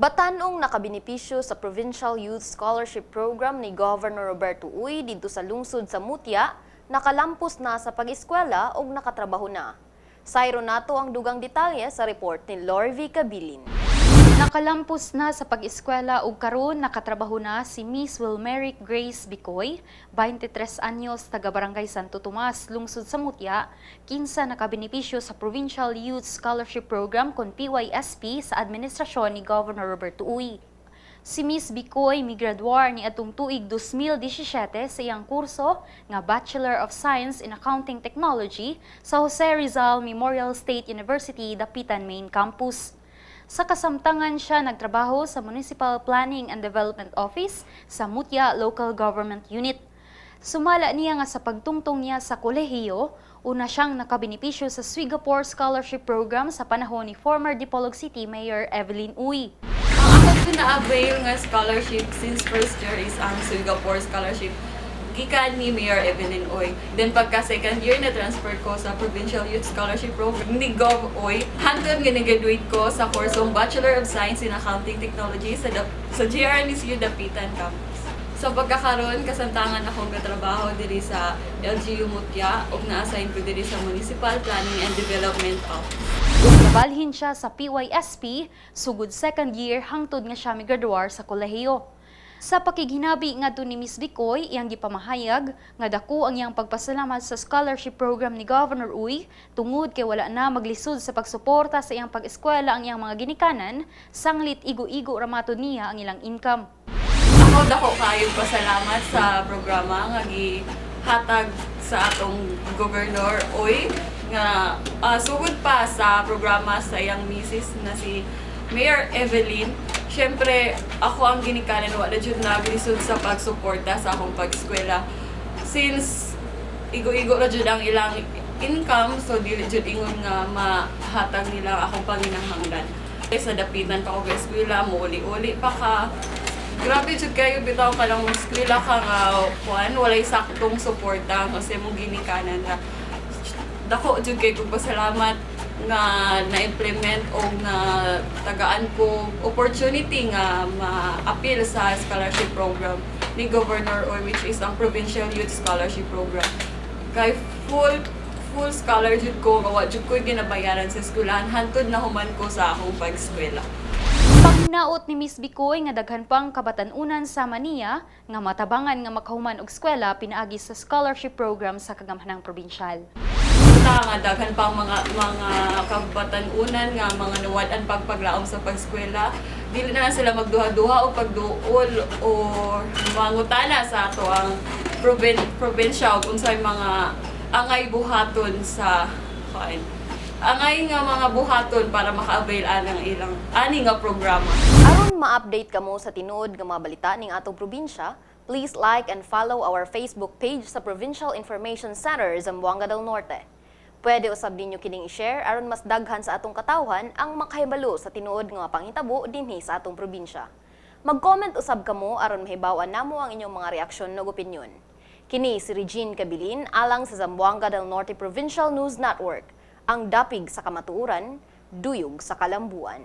Batanong nakabenepisyo sa Provincial Youth Scholarship Program ni Governor Roberto Uy dito sa lungsod sa Mutia, nakalampos na sa pag-eskwela o nakatrabaho na. Sayro nato ang dugang detalye sa report ni Lorvie Cabilin. Nakalampos na sa pag-eskwela ug karun nakatrabaho na si Miss Wilmeric Grace Bicoy, 23 anyos, taga Barangay Santo Tomas, lungsod sa Mutia, kinsa nakabenepisyo sa Provincial Youth Scholarship Program kon PYSP sa administrasyon ni Governor Roberto Uy. Si Miss Bicoy migradwar niadtong tuig 2017 sa iyang kurso nga Bachelor of Science in Accounting Technology sa Rizal Memorial State University, Dapitan Main Campus. Sa kasamtangan siya nagtrabaho sa Municipal Planning and Development Office sa Mutia Local Government Unit. Sumala niya nga sa pagtungtong niya sa kolehiyo, una siyang nakabenepisyo sa Swigapore Scholarship Program sa panahon ni former Dipolog City Mayor Evelyn Uy. Ang ako na-avail nga scholarship since first year is ang Swigapore Scholarship gikan ni Mayor Evelyn Uy. Then pagka second year na transfer ko sa Provincial Youth Scholarship Program ni Gov Uy, hanggang gina-graduate ko sa kursong Bachelor of Science in Accounting Technology sa GRNSU Dapitan Campus. So pagkakaroon, kasamtangan akong nagtrabaho diri sa LGU Mutia ug na-assign ko diri sa Municipal Planning and Development Office. Nabalhin siya sa PYSP, sugod second year hangtod nga siya migradwar sa kolehiyo. Sa pakiginabi ngadto ni Miss Bicoy, iyang gipamahayag nga dako ang iyang pagpasalamat sa scholarship program ni Governor Uy tungod kay wala na maglisod sa pagsuporta sa iyang pag-eskwela ang iyang mga ginikanan, sanglit igo-igo ramaton niya ang ilang income. Ako dako kayong pasalamat sa programa nga gihatag sa atong Governor Uy nga sugod pa sa programa sa iyang misis na si Mayor Evelyn. Siyempre, ako ang ginikanan, wala dyan naglisod sa pagsuporta sa akong pag-eskwela. Since igo-igo na dyan ang ilang income, so dili dyan ingon nga mahatag nila akong panginahanglan. Sa dapitan pa ako eskwela, muuli-uli pa ka. Grabe dyan kayo, bitaw ka lang eskwela ka nga, walay saktong suporta kasi mong ginikanan na. Dako dyan kayo pasalamat nga na-implement o na tagaan ko opportunity nga ma-appeal sa scholarship program ni Governor Uy, which is ang Provincial Youth Scholarship Program. Kay full scholarship ko, gawa dyan ko ginabayaran sa eskwelahan, hantod na human ko sa akong pag-eskwela. Panginaot ni Miss Bicoy nga daghan pang kabatanunan sa Mania nga matabangan nga makahuman og eskwela pinaagi sa scholarship program sa kagamhanang probinsyal. Nga daghan pang mga kabatanunan nga mga nawadan pagpaglaom sa pag-eskwela, dili na lang sila magduha-duha o pagduol o mangutana sa ato ang probinsya kung sa mga angay buhaton sa angay nga mga buhaton para maka-avail ang ilang ani nga programa. Aron ma-update kamo sa tinuod nga mga balita ning atong probinsya, please like and follow our Facebook page sa Provincial Information Center Zamboanga del Norte. Pwede usab ninyo kining i-share aron mas daghan sa atong katawhan ang makahibalo sa tinuod nga panghitabo dinhi sa atong probinsya. Mag-comment usab kamo aron mahibaw-an namo ang inyong mga reaksyon ug opinyon. Kini si Regine Cabilin alang sa Zamboanga del Norte Provincial News Network, ang dapig sa kamatuoran, duyog sa kalambuan.